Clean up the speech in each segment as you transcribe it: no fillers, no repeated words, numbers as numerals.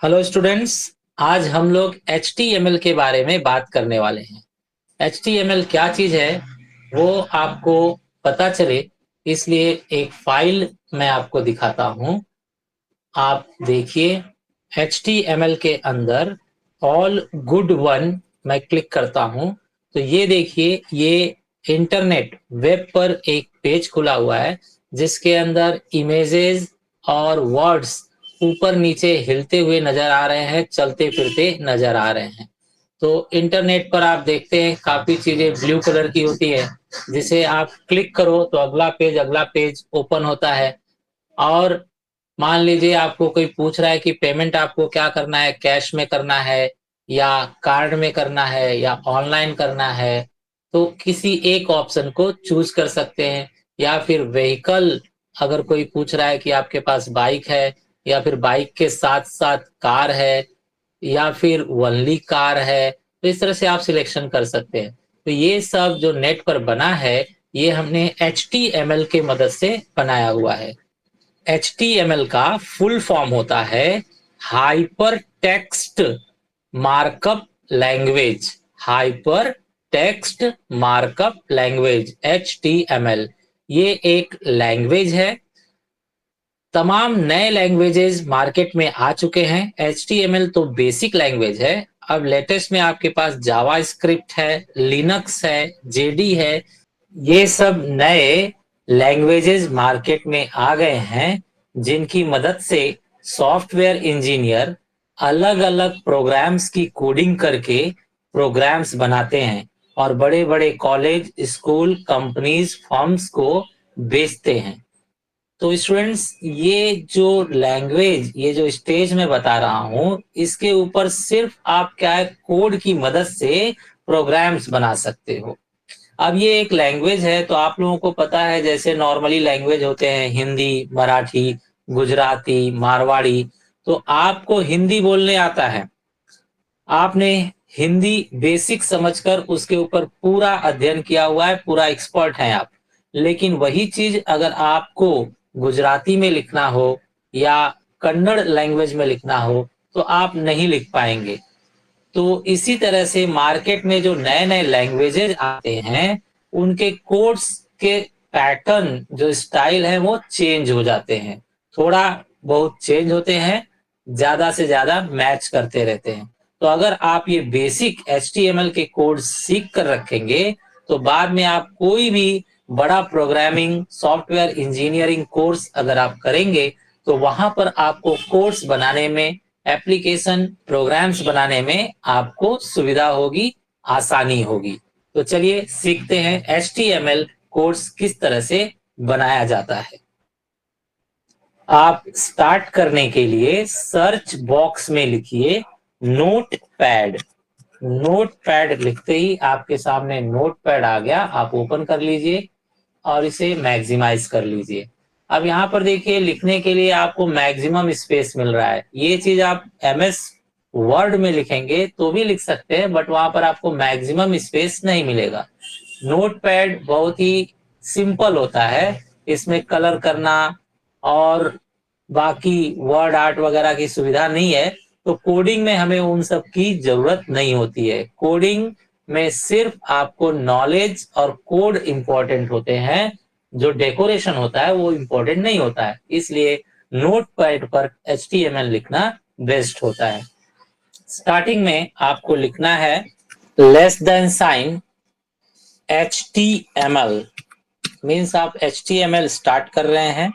Hello students. आज हम लोग HTML के बारे में बात करने वाले हैं। HTML क्या चीज है वो आपको पता चले, इसलिए एक फाइल मैं आपको दिखाता हूं। आप देखिए, HTML के अंदर ऑल गुड वन मैं क्लिक करता हूं तो ये देखिए, ये इंटरनेट वेब पर एक पेज खुला हुआ है जिसके अंदर इमेजेस और वर्ड्स ऊपर नीचे हिलते हुए नजर आ रहे हैं, चलते फिरते नजर आ रहे हैं। तो इंटरनेट पर आप देखते हैं काफी चीजें ब्लू कलर की होती है, जिसे आप क्लिक करो तो अगला पेज ओपन होता है। और मान लीजिए आपको कोई पूछ रहा है कि पेमेंट आपको क्या करना है, कैश में करना है या कार्ड में करना है या ऑनलाइन करना है, तो किसी एक ऑप्शन को चूज कर सकते हैं। या फिर व्हीकल, अगर कोई पूछ रहा है कि आपके पास बाइक है या फिर बाइक के साथ साथ कार है या फिर ओनली कार है, तो इस तरह से आप सिलेक्शन कर सकते हैं। तो ये सब जो नेट पर बना है, ये हमने HTML के मदद से बनाया हुआ है। HTML का फुल फॉर्म होता है hyper text markup language. Hyper text markup language HTML, ये एक लैंग्वेज है। तमाम नए लैंग्वेजेस मार्केट में आ चुके हैं। HTML तो बेसिक लैंग्वेज है। अब लेटेस्ट में आपके पास जावा स्क्रिप्ट है, लिनक्स है, जेडी है। ये सब नए लैंग्वेजेस मार्केट में आ गए हैं जिनकी मदद से सॉफ्टवेयर इंजीनियर अलग अलग प्रोग्राम्स की कोडिंग करके प्रोग्राम्स बनाते हैं और बड़े बड़े कॉलेज, स्कूल, कंपनीज, फर्म्स को बेचते हैं। तो स्टूडेंट्स, ये जो लैंग्वेज, ये जो स्टेज में बता रहा हूं, इसके ऊपर सिर्फ आप क्या है, कोड की मदद से प्रोग्राम्स बना सकते हो। अब ये एक लैंग्वेज है तो आप लोगों को पता है, जैसे नॉर्मली लैंग्वेज होते हैं हिंदी, मराठी, गुजराती, मारवाड़ी। तो आपको हिंदी बोलने आता है, आपने हिंदी बेसिक समझकर उसके ऊपर पूरा अध्ययन किया हुआ है, पूरा एक्सपर्ट हैं आप। लेकिन वही चीज अगर आपको गुजराती में लिखना हो या कन्नड़ लैंग्वेज में लिखना हो तो आप नहीं लिख पाएंगे। तो इसी तरह से मार्केट में जो नए नए लैंग्वेजेज आते हैं, उनके कोड्स के पैटर्न, जो स्टाइल है, वो चेंज हो जाते हैं। थोड़ा बहुत चेंज होते हैं, ज्यादा से ज्यादा मैच करते रहते हैं। तो अगर आप ये बेसिक HTML के कोड सीख कर रखेंगे तो बाद में आप कोई भी बड़ा प्रोग्रामिंग सॉफ्टवेयर इंजीनियरिंग कोर्स अगर आप करेंगे तो वहां पर आपको कोर्स बनाने में, एप्लीकेशन प्रोग्राम्स बनाने में आपको सुविधा होगी, आसानी होगी। तो चलिए सीखते हैं HTML कोर्स किस तरह से बनाया जाता है। आप स्टार्ट करने के लिए सर्च बॉक्स में लिखिए नोट पैड। नोट पैड लिखते ही आपके सामने नोट पैड आ गया, आप ओपन कर लीजिए और इसे मैक्सिमाइज कर लीजिए। अब यहाँ पर देखिए, लिखने के लिए आपको मैक्सिमम स्पेस मिल रहा है। ये चीज आप MS वर्ड में लिखेंगे तो भी लिख सकते हैं, बट वहां पर आपको मैक्सिमम स्पेस नहीं मिलेगा। नोट पैड बहुत ही सिंपल होता है, इसमें कलर करना और बाकी वर्ड आर्ट वगैरह की सुविधा नहीं है। तो कोडिंग में हमें उन सब की जरूरत नहीं होती है। कोडिंग में सिर्फ आपको नॉलेज और कोड इंपॉर्टेंट होते हैं, जो डेकोरेशन होता है वो इंपॉर्टेंट नहीं होता है। इसलिए नोट पैड पर HTML लिखना बेस्ट होता है। स्टार्टिंग में आपको लिखना है less than sign HTML, means आप HTML स्टार्ट कर रहे हैं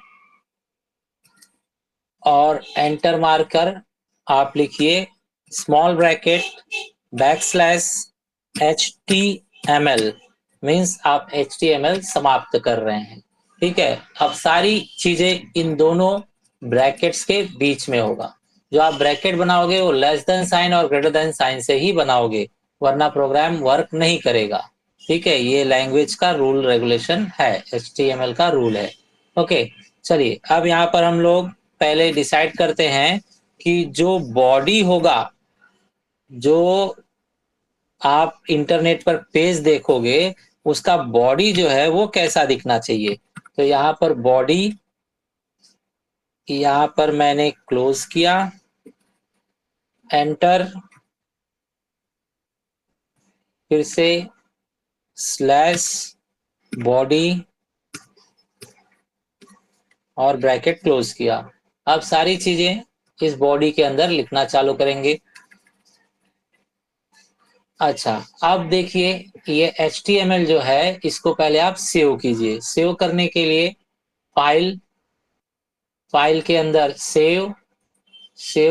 और एंटर मारकर आप लिखिए small bracket backslash HTML, means आप HTML समाप्त कर रहे हैं। ठीक है, अब सारी चीजें इन दोनों ब्रैकेट्स के बीच में होगा। जो आप ब्रैकेट बनाओगे वो लेस देन साइन और ग्रेटर देन साइन से ही बनाओगे, वरना प्रोग्राम वर्क नहीं करेगा। ठीक है, ये लैंग्वेज का रूल रेगुलेशन है, HTML का रूल है। ओके, चलिए अब यहाँ पर हम लोग पहले डिसाइड करते हैं कि जो बॉडी होगा, जो आप इंटरनेट पर पेज देखोगे, उसका बॉडी जो है वो कैसा दिखना चाहिए। तो यहाँ पर बॉडी, यहाँ पर मैंने क्लोज किया एंटर, फिर से स्लैश बॉडी और ब्रैकेट क्लोज किया। अब सारी चीजें इस बॉडी के अंदर लिखना चालू करेंगे। अच्छा, अब देखिए ये HTML जो है इसको पहले आप सेव कीजिए। सेव करने के लिए फाइल के अंदर सेव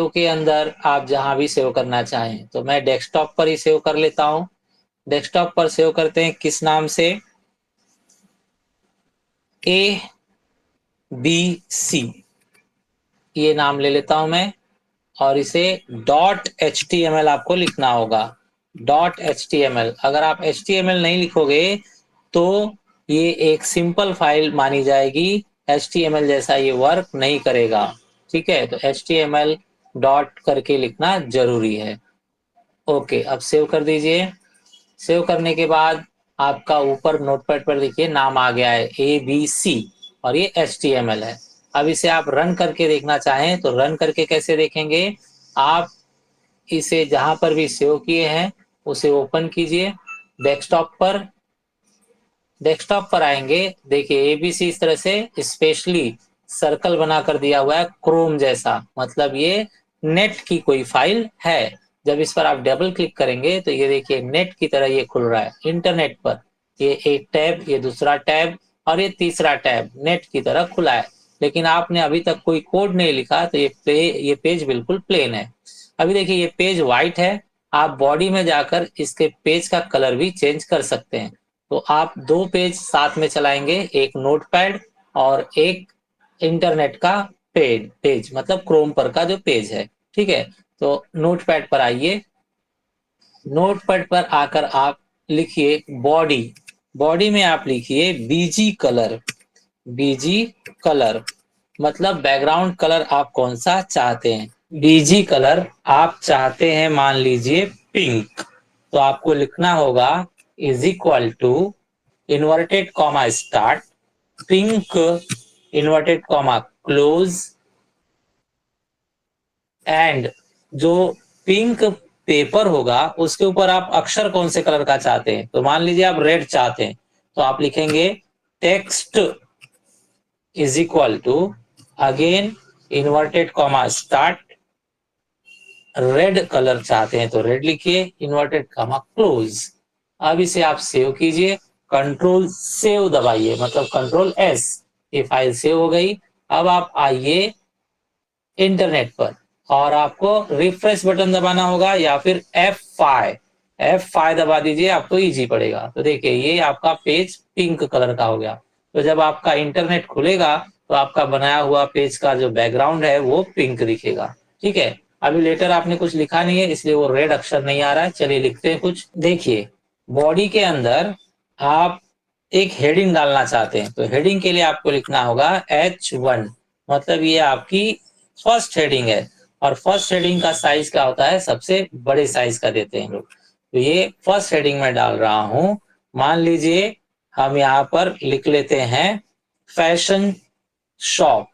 के अंदर आप जहां भी सेव करना चाहें, तो मैं डेस्कटॉप पर ही सेव कर लेता हूं। डेस्कटॉप पर सेव करते हैं किस नाम से, ABC ये नाम ले लेता हूं मैं, और इसे .html आपको लिखना होगा। .html, अगर आप HTML नहीं लिखोगे तो ये एक सिंपल फाइल मानी जाएगी, HTML जैसा ये वर्क नहीं करेगा। ठीक है, तो HTML डॉट करके लिखना जरूरी है। ओके, अब सेव कर दीजिए। सेव करने के बाद आपका ऊपर नोटपैड पर देखिए नाम आ गया है ABC, और ये HTML है। अब इसे आप रन करके देखना चाहें तो रन करके कैसे देखेंगे, आप इसे जहां पर भी सेव किए हैं उसे ओपन कीजिए। डेस्कटॉप पर डेस्कटॉप पर आएंगे, देखिए ABC इस तरह से स्पेशली सर्कल बना कर दिया हुआ है क्रोम जैसा, मतलब ये नेट की कोई फाइल है। जब इस पर आप डबल क्लिक करेंगे तो ये देखिए नेट की तरह ये खुल रहा है इंटरनेट पर। ये एक टैब, ये दूसरा टैब और ये तीसरा टैब नेट की तरह खुला है। लेकिन आपने अभी तक कोई कोड नहीं लिखा तो ये पेज बिल्कुल प्लेन है। अभी देखिए ये पेज व्हाइट है, आप बॉडी में जाकर इसके पेज का कलर भी चेंज कर सकते हैं। तो आप दो पेज साथ में चलाएंगे, एक नोटपैड और एक इंटरनेट का पेज मतलब क्रोम पर का जो पेज है। ठीक है, तो नोटपैड पर आइए। नोटपैड पर आकर आप लिखिए बॉडी में आप लिखिए बीजी कलर मतलब बैकग्राउंड कलर आप कौन सा चाहते हैं। बीजी कलर आप चाहते हैं मान लीजिए पिंक, तो आपको लिखना होगा is equal to inverted comma start pink inverted comma close, and जो पिंक पेपर होगा उसके ऊपर आप अक्षर कौन से कलर का चाहते हैं, तो मान लीजिए आप रेड चाहते हैं तो आप लिखेंगे text is equal to again inverted comma start, red colour चाहते हैं तो रेड लिखिए इन्वर्टेड कॉमा क्लोज। अब इसे आप सेव कीजिए, कंट्रोल सेव दबाइए मतलब कंट्रोल S, ये फाइल सेव हो गई। अब आप आइए इंटरनेट पर और आपको रिफ्रेश बटन दबाना होगा या फिर F5 दबा दीजिए, आपको इजी पड़ेगा। तो देखिए ये आपका पेज पिंक कलर का हो गया। तो जब आपका इंटरनेट खुलेगा तो आपका बनाया हुआ पेज का जो बैकग्राउंड है वो पिंक दिखेगा। ठीक है, अभी लेटर आपने कुछ लिखा नहीं है इसलिए वो रेड अक्षर नहीं आ रहा है। चलिए लिखते हैं कुछ। देखिए बॉडी के अंदर आप एक हेडिंग डालना चाहते हैं, तो हेडिंग के लिए आपको लिखना होगा H1, मतलब ये आपकी फर्स्ट हेडिंग है। और फर्स्ट हेडिंग का साइज क्या होता है, सबसे बड़े साइज का देते हैं लोग। तो ये फर्स्ट हेडिंग में डाल रहा हूं। मान लीजिए हम यहाँ पर लिख लेते हैं फैशन शॉप,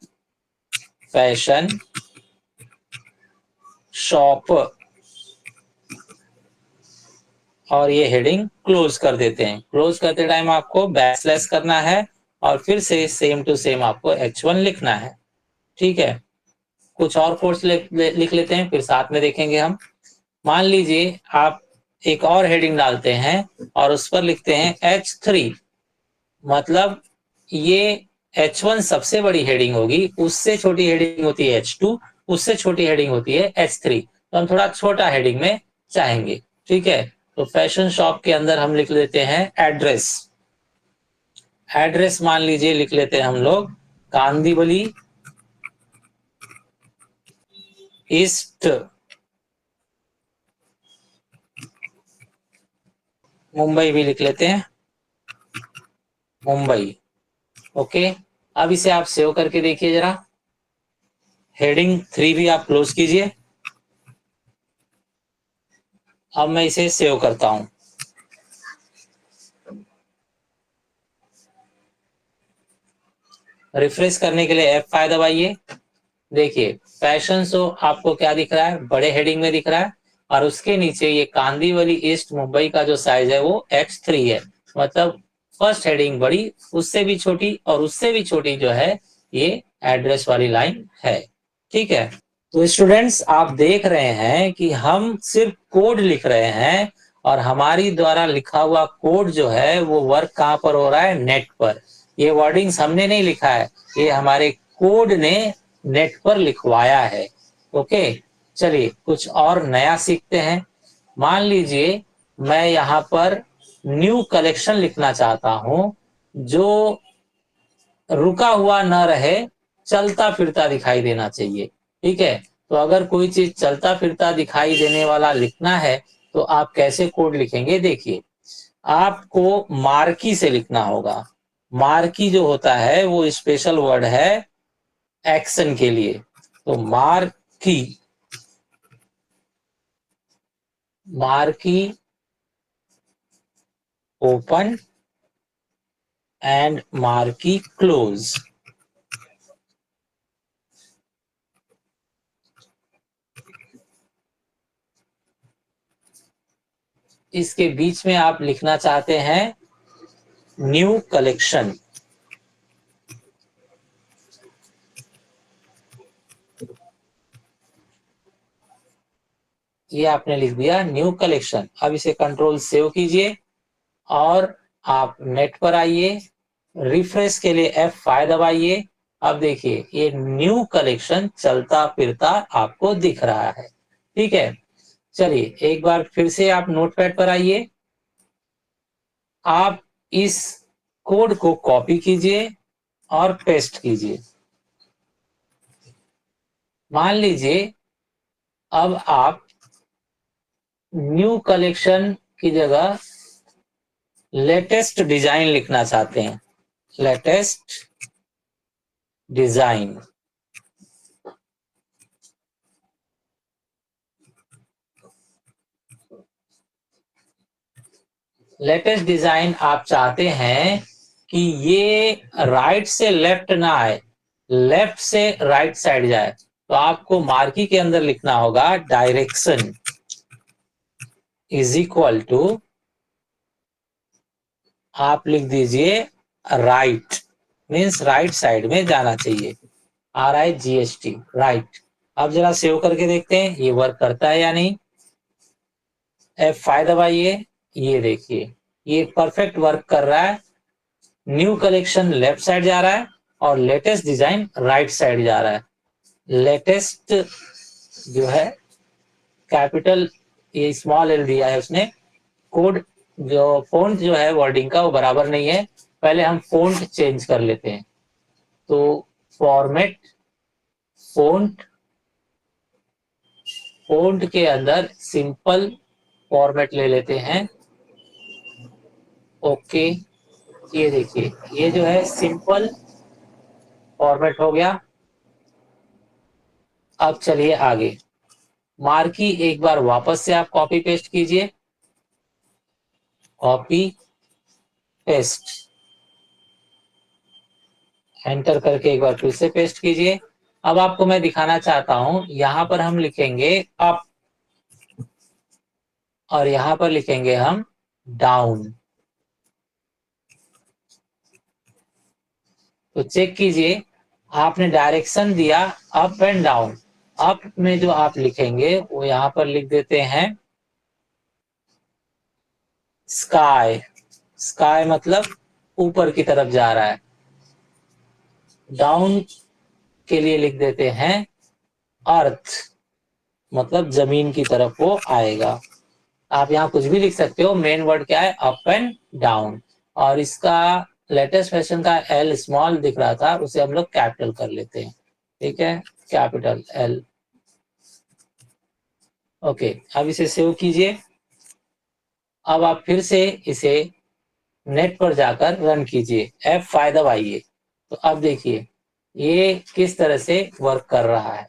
फैशन शॉप, और ये हेडिंग क्लोज कर देते हैं। क्लोज करते टाइम आपको बैकस्लैश करना है और फिर से सेम टू सेम आपको H1 लिखना है। ठीक है, कुछ और कोड्स लिख लेते हैं फिर साथ में देखेंगे हम। मान लीजिए आप एक और हेडिंग डालते हैं और उस पर लिखते हैं H3, मतलब ये H1 सबसे बड़ी हेडिंग होगी, उससे छोटी हेडिंग होती है H2, उससे छोटी हेडिंग होती है H3, तो हम थोड़ा छोटा हेडिंग में चाहेंगे। ठीक है, तो फैशन शॉप के अंदर हम लिख लेते हैं एड्रेस मान लीजिए लिख लेते हैं हम लोग कांदीवली ईस्ट मुंबई भी लिख लेते हैं मुंबई। ओके, अब इसे आप सेव करके देखिए जरा। हेडिंग 3 भी आप क्लोज कीजिए। अब मैं इसे सेव करता हूं। रिफ्रेश करने के लिए F5 दबाइए। देखिए फैशन शो आपको क्या दिख रहा है, बड़े हेडिंग में दिख रहा है, और उसके नीचे ये कांदीवली ईस्ट मुंबई का जो साइज है वो X3 है, मतलब फर्स्ट हेडिंग बड़ी, उससे भी छोटी और उससे भी छोटी जो है ये एड्रेस वाली लाइन है। ठीक है, तो स्टूडेंट्स आप देख रहे हैं कि हम सिर्फ कोड लिख रहे हैं, और हमारी द्वारा लिखा हुआ कोड जो है वो वर्क कहां पर हो रहा है, नेट पर। ये वर्डिंग्स हमने नहीं लिखा है, ये हमारे कोड ने नेट पर लिखवाया है। ओके, चलिए कुछ और नया सीखते हैं। मान लीजिए मैं यहाँ पर न्यू कलेक्शन लिखना चाहता हूं, जो रुका हुआ न रहे, चलता फिरता दिखाई देना चाहिए। ठीक है, तो अगर कोई चीज चलता फिरता दिखाई देने वाला लिखना है तो आप कैसे कोड लिखेंगे, देखिए आपको मार्की से लिखना होगा। मार्की जो होता है वो स्पेशल वर्ड है एक्शन के लिए। तो marquee, marquee open and marquee close. इसके बीच में आप लिखना चाहते हैं न्यू कलेक्शन। ये आपने लिख दिया न्यू कलेक्शन। अब इसे कंट्रोल सेव कीजिए और आप नेट पर आइए, रिफ्रेश के लिए F5 दबाइए। अब देखिए ये न्यू कलेक्शन चलता फिरता आपको दिख रहा है। ठीक है, चलिए एक बार फिर से आप नोटपैड पर आइए, आप इस कोड को कॉपी कीजिए और पेस्ट कीजिए। मान लीजिए अब आप न्यू कलेक्शन की जगह लेटेस्ट डिजाइन लिखना चाहते हैं, लेटेस्ट डिजाइन। लेटेस्ट डिजाइन आप चाहते हैं कि ये राइट से लेफ्ट ना आए, लेफ्ट से राइट साइड जाए, तो आपको मार्की के अंदर लिखना होगा डायरेक्शन इज इक्वल टू, आप लिख दीजिए राइट, मीन्स राइट साइड में जाना चाहिए, RIGHT, राइट। अब जरा सेव करके देखते हैं ये वर्क करता है या नहीं। F5 दबाइए, ये देखिए ये परफेक्ट वर्क कर रहा है। न्यू कलेक्शन लेफ्ट साइड जा रहा है और लेटेस्ट डिजाइन राइट साइड जा रहा है। लेटेस्ट जो है कैपिटल, ये स्मॉल एल दिया है उसने। कोड जो फोंट जो है वर्डिंग का वो बराबर नहीं है, पहले हम फोंट चेंज कर लेते हैं। तो फॉर्मेट फोंट, फोंट के अंदर सिंपल फॉर्मेट ले लेते हैं। ओके, ये देखिए ये जो है सिंपल फॉर्मेट हो गया। अब चलिए आगे, मार्की एक बार वापस से आप कॉपी पेस्ट कीजिए, कॉपी पेस्ट, एंटर करके एक बार फिर से पेस्ट कीजिए। अब आपको मैं दिखाना चाहता हूं, यहां पर हम लिखेंगे अप और यहां पर लिखेंगे हम डाउन। तो चेक कीजिए, आपने डायरेक्शन दिया अप एंड डाउन। अप में जो आप लिखेंगे वो यहां पर लिख देते हैं स्काई, स्काई मतलब ऊपर की तरफ जा रहा है। डाउन के लिए लिख देते हैं अर्थ, मतलब जमीन की तरफ वो आएगा। आप यहाँ कुछ भी लिख सकते हो, मेन वर्ड क्या है, अप एंड डाउन। और इसका लेटेस्ट फैशन का एल स्मॉल दिख रहा था, उसे हम लोग कैपिटल कर लेते हैं। ठीक है, कैपिटल एल। ओके, अब इसे सेव कीजिए। अब आप फिर से इसे नेट पर जाकर रन कीजिए, F5 दबाइए। तो अब देखिए ये किस तरह से वर्क कर रहा है।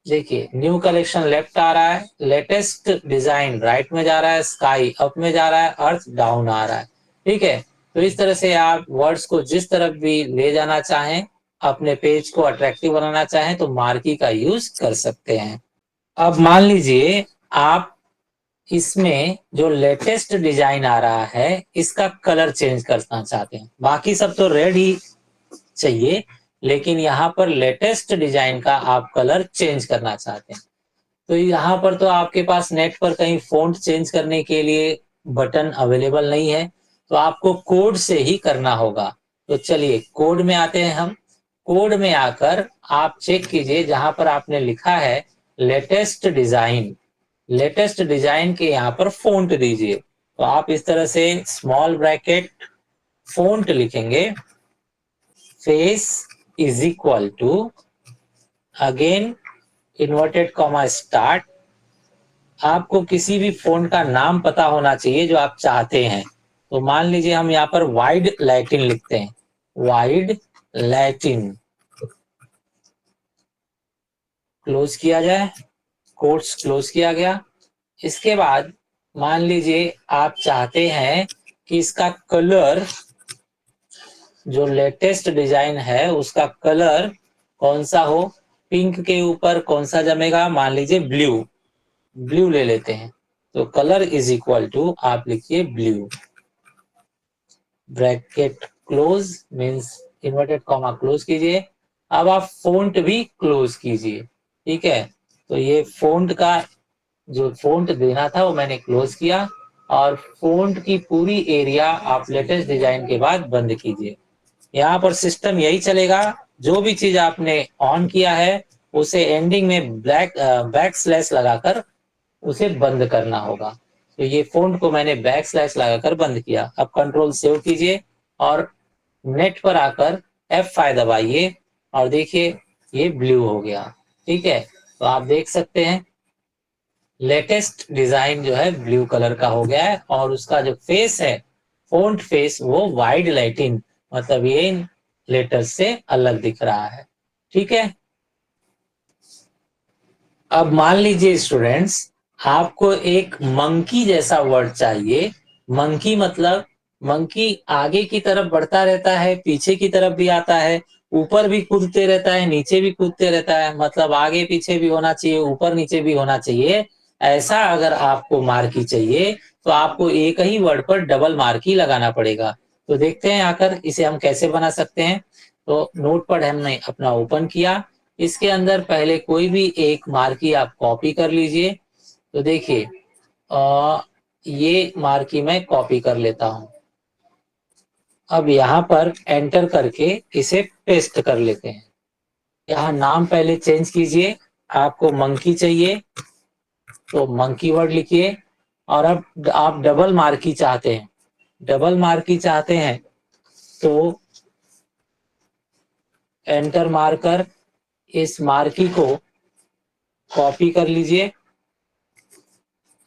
देखिए न्यू कलेक्शन लेफ्ट आ रहा है, लेटेस्ट डिजाइन राइट में जा रहा है, स्काई अप में जा रहा है, अर्थ डाउन आ रहा है। ठीक है, तो इस तरह से आप वर्ड्स को जिस तरफ भी ले जाना चाहें अपने पेज को अट्रैक्टिव बनाना चाहें तो मार्की का यूज कर सकते हैं। अब मान लीजिए आप इसमें जो लेटेस्ट डिजाइन आ रहा है इसका कलर चेंज करना चाहते हैं। बाकी सब तो रेड ही चाहिए, लेकिन यहाँ पर लेटेस्ट डिजाइन का आप कलर चेंज करना चाहते हैं। तो यहाँ पर तो आपके पास नेट पर कहीं फ़ॉन्ट चेंज करने के लिए बटन अवेलेबल नहीं है, तो आपको कोड से ही करना होगा। तो चलिए कोड में आते हैं हम। कोड में आकर आप चेक कीजिए, जहां पर आपने लिखा है लेटेस्ट डिजाइन, लेटेस्ट डिजाइन के यहाँ पर फ़ॉन्ट दीजिए। तो आप इस तरह से स्मॉल ब्रैकेट फ़ॉन्ट लिखेंगे, face is equal to, again inverted comma start. आपको किसी भी फ़ॉन्ट का नाम पता होना चाहिए जो आप चाहते हैं। तो मान लीजिए हम यहाँ पर वाइड लैटिन लिखते हैं, वाइड लैटिन, क्लोज किया जाए, कोट्स क्लोज किया गया। इसके बाद मान लीजिए आप चाहते हैं कि इसका कलर, जो लेटेस्ट डिजाइन है उसका कलर कौन सा हो, पिंक के ऊपर कौन सा जमेगा, मान लीजिए ब्लू, ब्लू ले लेते हैं। तो कलर इज इक्वल टू आप लिखिए blue, bracket close means inverted comma close कीजिए। अब आप फ़ॉन्ट भी क्लोज कीजिए, ठीक है। तो ये फ़ॉन्ट का जो फ़ॉन्ट देना था वो मैंने क्लोज किया, और फ़ॉन्ट की पूरी एरिया आप लेटेस्ट डिजाइन के बाद बंद कीजिए। यहाँ पर सिस्टम यही चलेगा, जो भी चीज आपने ऑन किया है उसे एंडिंग में बैक स्लैश लगाकर उसे बंद करना होगा। तो ये फ़ॉन्ट को मैंने बैक स्लैश लगाकर बंद किया। अब कंट्रोल सेव कीजिए और नेट पर आकर F5 दबाइए और देखिए ये ब्लू हो गया, ठीक है। तो आप देख सकते हैं लेटेस्ट डिजाइन जो है ब्लू कलर का हो गया है, और उसका जो फेस है, फ़ॉन्ट फेस, वो वाइड लैटिन, मतलब ये इन लेटर्स से अलग दिख रहा है, ठीक है। अब मान लीजिए स्टूडेंट्स, आपको एक मंकी जैसा वर्ड चाहिए। मंकी मतलब मंकी आगे की तरफ बढ़ता रहता है, पीछे की तरफ भी आता है, ऊपर भी कूदते रहता है, नीचे भी कूदते रहता है, मतलब आगे पीछे भी होना चाहिए, ऊपर नीचे भी होना चाहिए। ऐसा अगर आपको मार्की चाहिए तो आपको एक ही वर्ड पर डबल मार्की लगाना पड़ेगा। तो देखते हैं आकर इसे हम कैसे बना सकते हैं। तो नोटपैड हमने अपना ओपन किया, इसके अंदर पहले कोई भी एक मार्की आप कॉपी कर लीजिए। तो देखिए ये मार्की मैं कॉपी कर लेता हूं। अब यहाँ पर एंटर करके इसे पेस्ट कर लेते हैं। यहाँ नाम पहले चेंज कीजिए, आपको मंकी चाहिए तो मंकी वर्ड लिखिए। और अब आप डबल मार्की चाहते हैं, डबल मार्की चाहते हैं तो एंटर मारकर इस मार्की को कॉपी कर लीजिए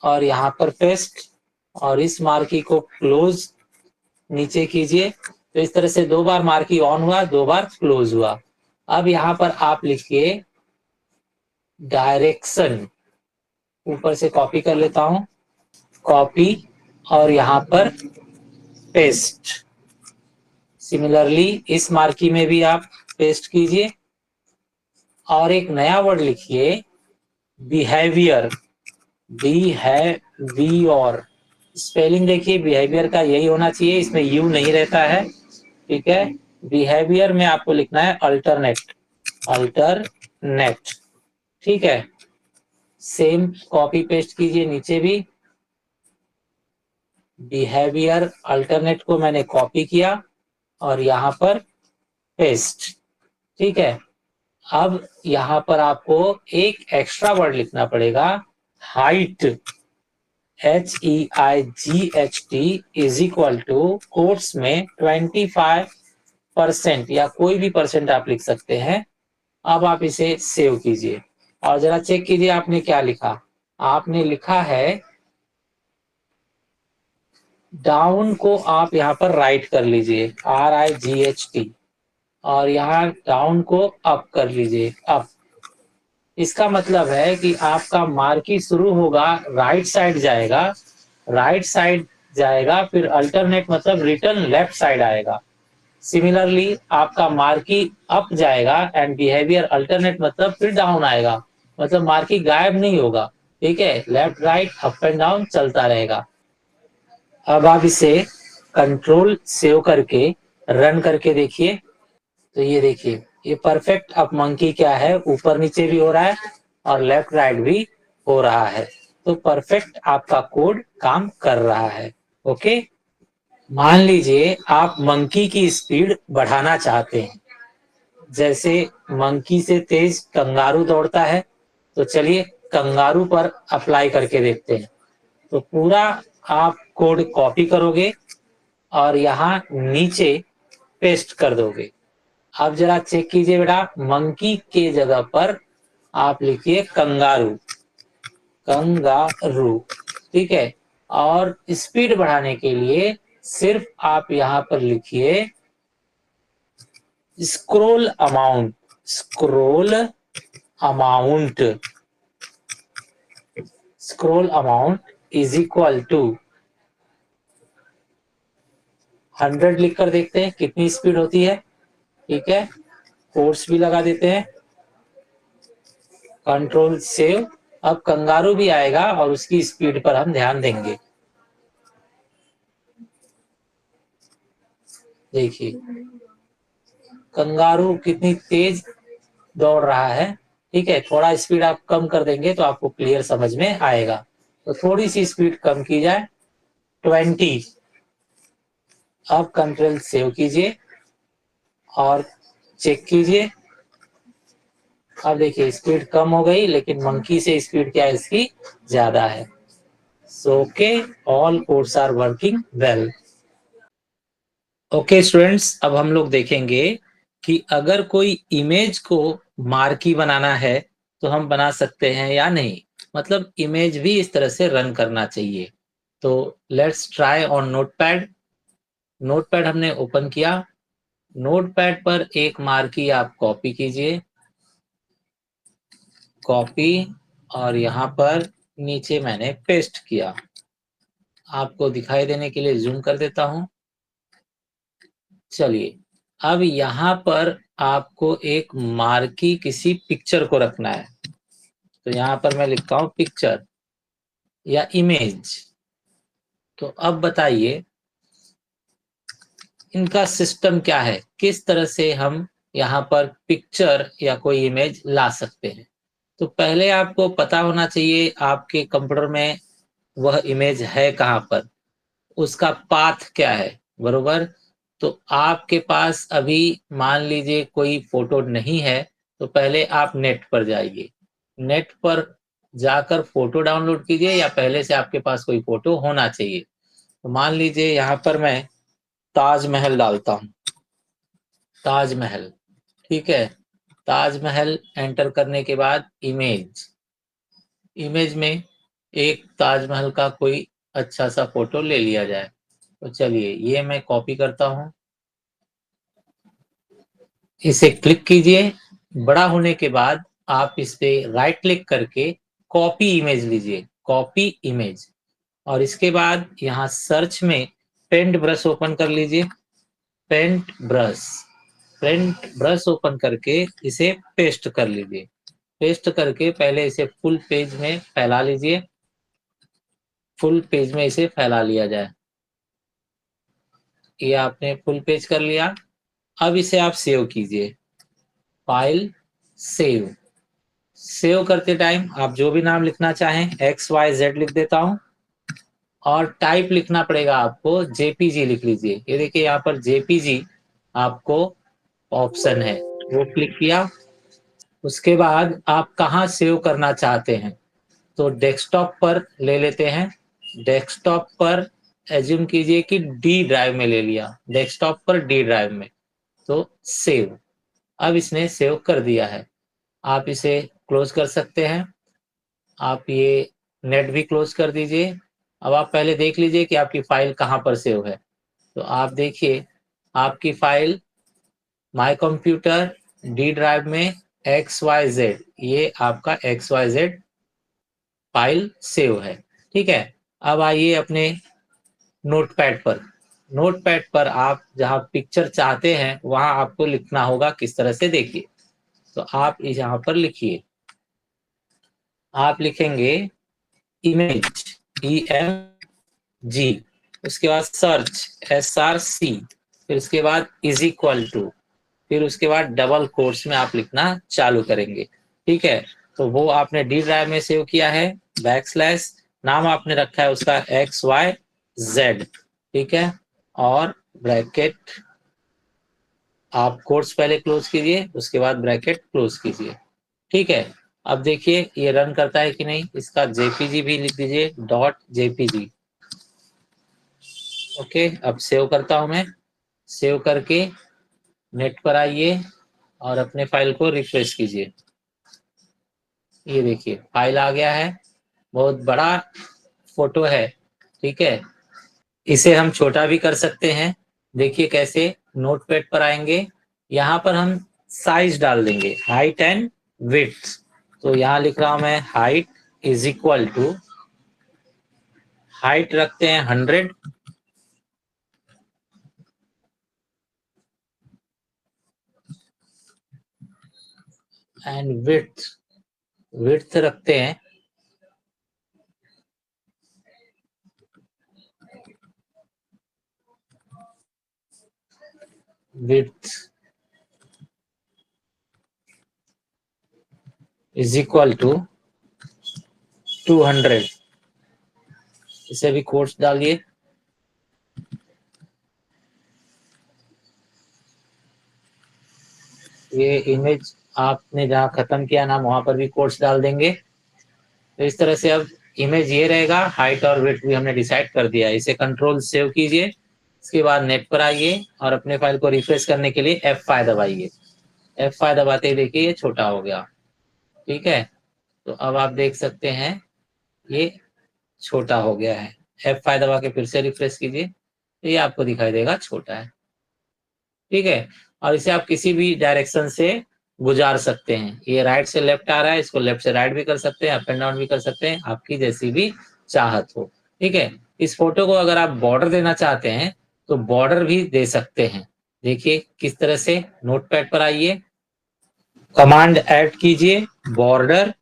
और यहाँ पर पेस्ट, और इस मार्की को क्लोज नीचे कीजिए। तो इस तरह से दो बार मार्की ऑन हुआ, दो बार क्लोज हुआ। अब यहाँ पर आप लिखिए डायरेक्शन, ऊपर से कॉपी कर लेता हूं, कॉपी, और यहाँ पर पेस्ट। सिमिलरली इस मार्की में भी आप पेस्ट कीजिए और एक नया वर्ड लिखिए बिहेवियर, बिहेवियर। स्पेलिंग देखिए बिहेवियर का यही होना चाहिए, इसमें यू नहीं रहता है, ठीक है। बिहेवियर में आपको लिखना है अल्टरनेट, अल्टरनेट, ठीक है। सेम कॉपी पेस्ट कीजिए नीचे भी, बिहेवियर अल्टरनेट को मैंने कॉपी किया और यहाँ पर पेस्ट, ठीक है। अब यहाँ पर आपको एक एक्स्ट्रा वर्ड लिखना पड़ेगा, height, HEIGHT is equal to quotes में 25% या कोई भी परसेंट आप लिख सकते हैं। अब आप इसे सेव कीजिए और जरा चेक कीजिए आपने क्या लिखा। आपने लिखा है डाउन को आप यहाँ पर राइट कर लीजिए, RIGHT, और यहाँ डाउन को अप कर लीजिए, अप। इसका मतलब है कि आपका मार्की शुरू होगा, राइट साइड जाएगा, राइट साइड जाएगा, फिर अल्टरनेट मतलब रिटर्न लेफ्ट साइड आएगा। सिमिलरली आपका मार्की अप जाएगा एंड बिहेवियर अल्टरनेट मतलब फिर डाउन आएगा, मतलब मार्की गायब नहीं होगा। ठीक है, left right up and down चलता रहेगा। अब आप इसे कंट्रोल सेव करके रन करके देखिए, तो ये देखिए ये परफेक्ट अब मंकी क्या है, ऊपर नीचे भी हो रहा है और लेफ्ट राइट भी हो रहा है। तो परफेक्ट आपका कोड काम कर रहा है। ओके, मान लीजिए आप मंकी की स्पीड बढ़ाना चाहते हैं, जैसे मंकी से तेज कंगारू दौड़ता है, तो चलिए कंगारू पर अप्लाई करके देखते हैं। तो पूरा आप कोड कॉपी करोगे और यहाँ नीचे पेस्ट कर दोगे। अब जरा चेक कीजिए बेटा, मंकी के जगह पर आप लिखिए कंगारू, कंगारू। ठीक है, और स्पीड बढ़ाने के लिए सिर्फ आप यहां पर लिखिए scroll amount, scroll amount, scroll amount is equal to 100 लिखकर देखते हैं कितनी स्पीड होती है। ठीक है, कोर्स भी लगा देते हैं, कंट्रोल सेव। अब कंगारू भी आएगा और उसकी स्पीड पर हम ध्यान देंगे। देखिए कंगारू कितनी तेज दौड़ रहा है। ठीक है, थोड़ा स्पीड आप कम कर देंगे तो आपको क्लियर समझ में आएगा। तो थोड़ी सी स्पीड कम की जाए, 20। अब कंट्रोल सेव कीजिए और चेक कीजिए। अब देखिए स्पीड कम हो गई, लेकिन मंकी से स्पीड क्या है इसकी ज्यादा है। So okay, all codes are working well. Okay students, अब हम लोग देखेंगे कि अगर कोई इमेज को मार्की बनाना है तो हम बना सकते हैं या नहीं, मतलब इमेज भी इस तरह से रन करना चाहिए। तो let's try on notepad. Notepad हमने ओपन किया, नोटपैड पर एक मार्की आप कॉपी कीजिए, कॉपी, और यहाँ पर नीचे मैंने पेस्ट किया। आपको दिखाई देने के लिए जूम कर देता हूं। चलिए, अब यहाँ पर आपको एक मार्की किसी पिक्चर को रखना है, तो यहाँ पर मैं लिखता हूँ पिक्चर या इमेज। तो अब बताइए इनका सिस्टम क्या है, किस तरह से हम यहाँ पर पिक्चर या कोई इमेज ला सकते हैं। तो पहले आपको पता होना चाहिए आपके कंप्यूटर में वह इमेज है कहाँ पर, उसका पाथ क्या है, बरोबर। तो आपके पास अभी मान लीजिए कोई फोटो नहीं है, तो पहले आप नेट पर जाइए, नेट पर जाकर फोटो डाउनलोड कीजिए, या पहले से आपके पास कोई फोटो होना चाहिए। तो मान लीजिए यहाँ पर मैं ताजमहल डालता हूँ, ताजमहल। ठीक है, ताजमहल एंटर करने के बाद इमेज, इमेज में एक ताजमहल का कोई अच्छा सा फोटो ले लिया जाए। तो चलिए ये मैं कॉपी करता हूँ, इसे क्लिक कीजिए। बड़ा होने के बाद आप इस पे राइट क्लिक करके कॉपी इमेज लीजिए, कॉपी इमेज। और इसके बाद यहाँ सर्च में पेंट ब्रश ओपन कर लीजिए, paint brush, paint brush open करके इसे पेस्ट कर लीजिए। पेस्ट करके पहले इसे फुल पेज में फैला लीजिए, फुल पेज में इसे फैला लिया जाए। ये आपने फुल पेज कर लिया। अब इसे आप सेव कीजिए, फाइल सेव। सेव करते टाइम आप जो भी नाम लिखना चाहें, XYZ लिख देता हूं, और टाइप लिखना पड़ेगा आपको, जेपीजी लिख लीजिए। ये देखिए यहाँ पर जेपीजी आपको ऑप्शन है, वो क्लिक किया। उसके बाद आप कहाँ सेव करना चाहते हैं, तो डेस्कटॉप पर ले लेते हैं। डेस्कटॉप पर एज्यूम कीजिए कि डी ड्राइव में ले लिया, डेस्कटॉप पर डी ड्राइव में, तो सेव। अब इसने सेव कर दिया है, आप इसे क्लोज कर सकते हैं। आप ये नेट भी क्लोज कर दीजिए। अब आप पहले देख लीजिए कि आपकी फाइल कहाँ पर सेव है। तो आप देखिए आपकी file my computer D drive में XYZ, ये आपका XYZ फाइल सेव है। ठीक है, अब आइए अपने नोटपैड पर, नोटपैड पर आप जहां पिक्चर चाहते हैं वहां आपको लिखना होगा। किस तरह से, देखिए। तो आप यहाँ पर लिखिए, आप लिखेंगे इमेज, EMG, उसके बाद सर्च, SRC, फिर उसके बाद इज इक्वल टू, फिर उसके बाद डबल कोट्स में आप लिखना चालू करेंगे। ठीक है, तो वो आपने डी ड्राइव में सेव किया है, बैकस्लैश, नाम आपने रखा है उसका XYZ। ठीक है, और ब्रैकेट, आप कोट्स पहले क्लोज कीजिए, उसके बाद ब्रैकेट क्लोज कीजिए। ठीक है, अब देखिए ये रन करता है कि नहीं। इसका JPG भी लिख दीजिए, .jpg। ओके, अब सेव करता हूं मैं। सेव करके नेट पर आइए और अपने फाइल को रिफ्रेश कीजिए। ये देखिए फाइल आ गया है, बहुत बड़ा फोटो है। ठीक है, इसे हम छोटा भी कर सकते हैं। देखिए कैसे, नोटपैड पर आएंगे, यहाँ पर हम साइज डाल देंगे, हाइट एंड विड्थ। तो यहाँ लिख रहा हूं मैं, height is equal to, height रखते हैं 100 एंड विड्थ, विड्थ रखते हैं 200। इसे भी कोट्स डालिए। ये इमेज आपने जहां खत्म किया नाम, वहां पर भी कोट्स डाल देंगे। तो इस तरह से अब इमेज ये रहेगा, हाइट और वेट भी हमने डिसाइड कर दिया है। इसे कंट्रोल सेव कीजिए, इसके बाद नेट पर आइए और अपने फाइल को रिफ्रेश करने के लिए F5 दबाइए। F5 दबाते ही देखिए ये छोटा हो गया। ठीक है, तो अब आप देख सकते हैं ये छोटा हो गया है। F5 दबा के फिर से रिफ्रेश कीजिए, तो ये आपको दिखाई देगा छोटा है। ठीक है, और इसे आप किसी भी डायरेक्शन से गुजार सकते हैं। ये राइट से लेफ्ट आ रहा है, इसको लेफ्ट से राइट भी कर सकते हैं, अप एंड डाउन भी कर सकते हैं, आपकी जैसी भी चाहत हो। ठीक है, इस फोटो को अगर आप बॉर्डर देना चाहते हैं तो बॉर्डर भी दे सकते हैं। देखिए किस तरह से, नोटपैड पर आइए, कमांड ऐड कीजिए, border,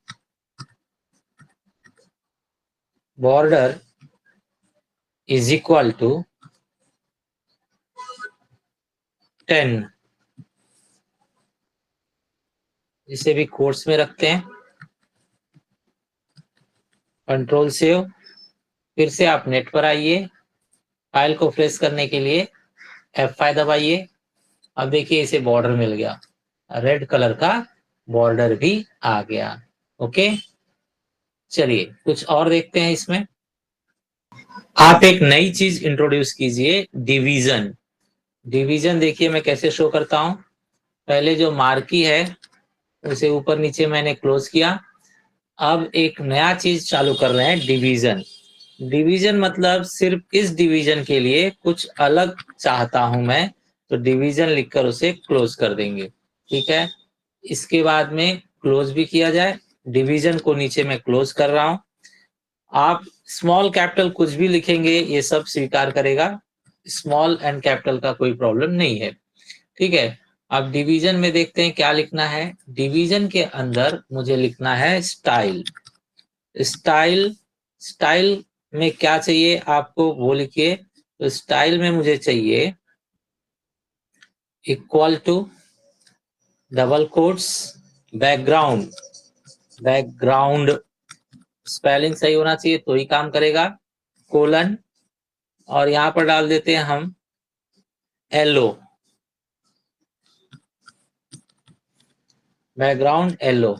border is equal to 10, इसे भी कोट्स में रखते हैं, कंट्रोल सेव। फिर से आप नेट पर आइए, फाइल को फ्रेश करने के लिए F5 दबाइए। अब देखिए इसे बॉर्डर मिल गया, रेड कलर का बॉर्डर भी आ गया। ओके, चलिए कुछ और देखते हैं इसमें। आप एक नई चीज इंट्रोड्यूस कीजिए, डिवीजन। डिवीजन देखिए मैं कैसे शो करता हूं। पहले जो मार्की है उसे ऊपर नीचे मैंने क्लोज किया। अब एक नया चीज चालू कर रहे हैं, डिवीजन। डिवीजन मतलब सिर्फ इस डिवीजन के लिए कुछ अलग चाहता हूं मैं, तो डिवीजन लिखकर उसे क्लोज कर देंगे। ठीक है, इसके बाद में क्लोज भी किया जाए, डिवीजन को नीचे में क्लोज कर रहा हूं। आप स्मॉल कैपिटल कुछ भी लिखेंगे ये सब स्वीकार करेगा, स्मॉल एंड कैपिटल का कोई प्रॉब्लम नहीं है। ठीक है, अब डिवीजन में देखते हैं क्या लिखना है। डिवीजन के अंदर मुझे लिखना है स्टाइल। स्टाइल, स्टाइल में क्या चाहिए आपको वो लिखिए। तो स्टाइल में मुझे चाहिए equal to, double quotes, background, background spelling सही होना चाहिए तो ही काम करेगा, कोलन, और यहां पर डाल देते हैं हम येलो, बैकग्राउंड येलो।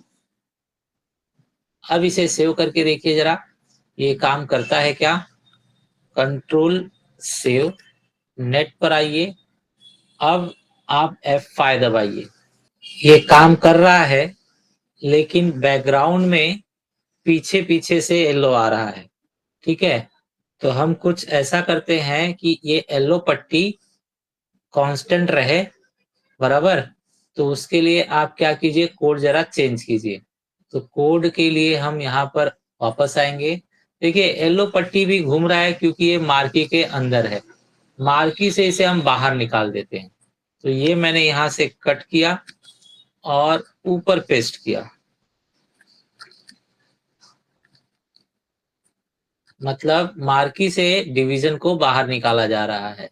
अब इसे सेव करके देखिए जरा, ये काम करता है क्या। कंट्रोल सेव, नेट पर आइए, अब आप F5 दबाइए। ये काम कर रहा है, लेकिन बैकग्राउंड में पीछे पीछे से येलो आ रहा है। ठीक है, तो हम कुछ ऐसा करते हैं कि ये येलो पट्टी कांस्टेंट रहे, बराबर। तो उसके लिए आप क्या कीजिए, कोड जरा चेंज कीजिए। तो कोड के लिए हम यहाँ पर वापस आएंगे। देखिए येलो पट्टी भी घूम रहा है क्योंकि ये मार्की के अंदर है। मार्की से इसे हम बाहर निकाल देते हैं। तो ये मैंने यहां से कट किया और ऊपर पेस्ट किया, मतलब मार्की से डिवीजन को बाहर निकाला जा रहा है।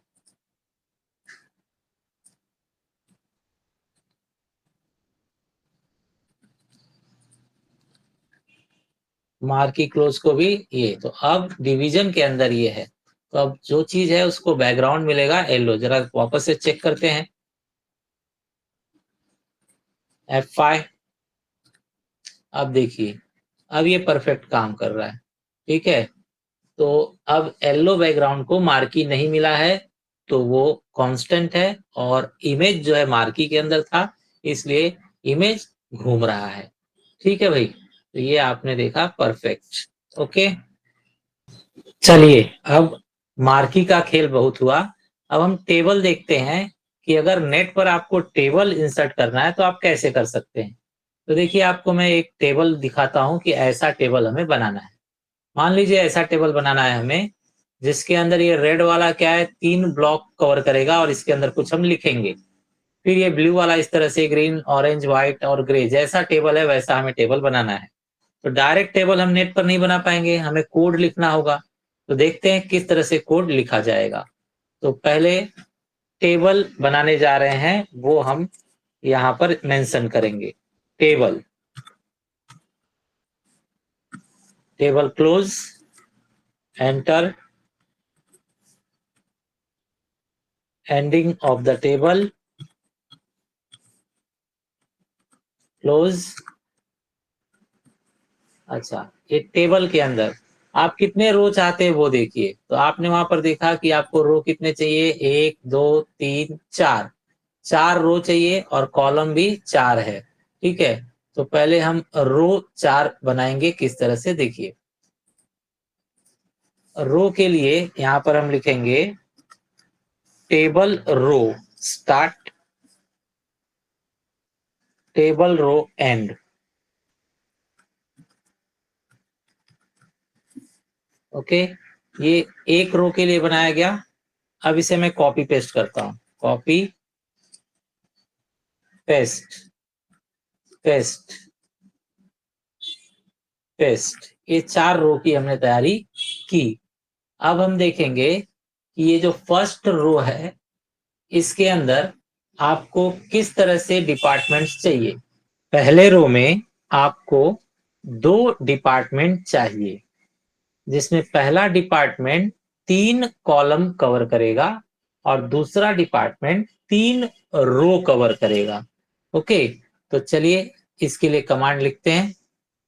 मार्की क्लोज को भी ये, तो अब डिवीजन के अंदर ये है, तो अब जो चीज है उसको बैकग्राउंड मिलेगा येलो। जरा वापस से चेक करते हैं, F5। अब देखिए, अब ये परफेक्ट काम कर रहा है, ठीक है। तो अब येलो बैकग्राउंड को मार्की नहीं मिला है, तो वो कांस्टेंट है, और इमेज जो है मार्की के अंदर था, इसलिए इमेज घूम रहा है। ठीक है भाई, तो ये आपने देखा परफेक्ट। ओके, चलिए अब मार्की का खेल बहुत हुआ। अब हम टेबल देखते हैं कि अगर नेट पर आपको टेबल इंसर्ट करना है तो आप कैसे कर सकते हैं। तो देखिए, आपको मैं एक टेबल दिखाता हूं कि ऐसा टेबल हमें बनाना है। मान लीजिए ऐसा टेबल बनाना है हमें, जिसके अंदर ये रेड वाला क्या है, 3 ब्लॉक कवर करेगा और इसके अंदर कुछ हम लिखेंगे। फिर ये ब्लू वाला इस तरह से ग्रीन, ऑरेंज, व्हाइट और ग्रे, जैसा टेबल है वैसा हमें टेबल बनाना है। तो डायरेक्ट टेबल हम नेट पर नहीं बना पाएंगे, हमें कोड लिखना होगा। तो देखते हैं किस तरह से कोड लिखा जाएगा। तो पहले टेबल बनाने जा रहे हैं, वो हम यहाँ पर मेंशन करेंगे। Table, table close, enter, ending of the table, close. अच्छा, ये टेबल के अंदर आप कितने रो चाहते हैं वो देखिए। तो आपने वहां पर देखा कि आपको रो कितने चाहिए, 1 2 3 4, 4 रो चाहिए और कॉलम भी 4 है। ठीक है, तो पहले हम रो 4 बनाएंगे। किस तरह से, देखिए। रो के लिए यहां पर हम लिखेंगे table row start, table row end. Okay, ये एक रो के लिए बनाया गया। अब इसे मैं कॉपी पेस्ट करता हूं, कॉपी पेस्ट, पेस्ट, पेस्ट। ये 4 रो की हमने तैयारी की। अब हम देखेंगे कि ये जो फर्स्ट रो है, इसके अंदर आपको किस तरह से डिपार्टमेंट्स चाहिए। पहले रो में आपको 2 डिपार्टमेंट चाहिए, जिसमें पहला डिपार्टमेंट 3 कॉलम कवर करेगा और दूसरा डिपार्टमेंट 3 रो कवर करेगा। ओके, तो चलिए इसके लिए कमांड लिखते हैं।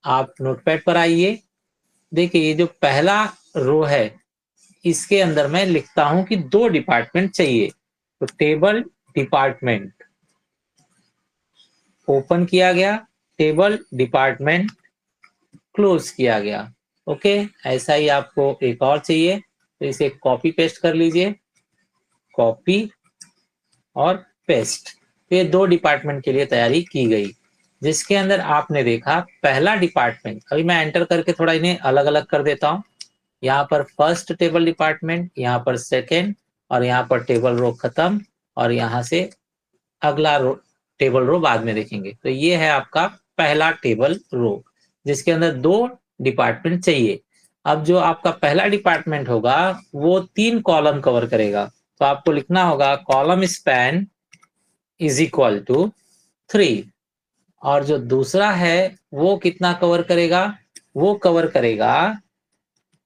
आप नोटपैड पर आइए। देखिए, ये जो पहला रो है, इसके अंदर मैं लिखता हूं कि 2 डिपार्टमेंट चाहिए। तो टेबल डिपार्टमेंट ओपन किया गया, टेबल डिपार्टमेंट क्लोज किया गया। ओके, ऐसा ही आपको एक और चाहिए, तो इसे कॉपी पेस्ट कर लीजिए, कॉपी और पेस्ट। ये 2 डिपार्टमेंट के लिए तैयारी की गई, जिसके अंदर आपने देखा पहला डिपार्टमेंट। अभी मैं एंटर करके थोड़ा इन्हें अलग अलग कर देता हूं। यहाँ पर फर्स्ट टेबल डिपार्टमेंट, यहाँ पर सेकेंड, और यहाँ पर टेबल रो खत्म, और यहाँ से अगला रो, टेबल रो बाद में देखेंगे। तो ये है आपका पहला टेबल रो, जिसके अंदर 2 डिपार्टमेंट चाहिए। अब जो आपका पहला डिपार्टमेंट होगा, वो 3 कॉलम कवर करेगा। तो आपको लिखना होगा column span is equal to 3। और जो दूसरा है, वो कितना कवर करेगा, वो कवर करेगा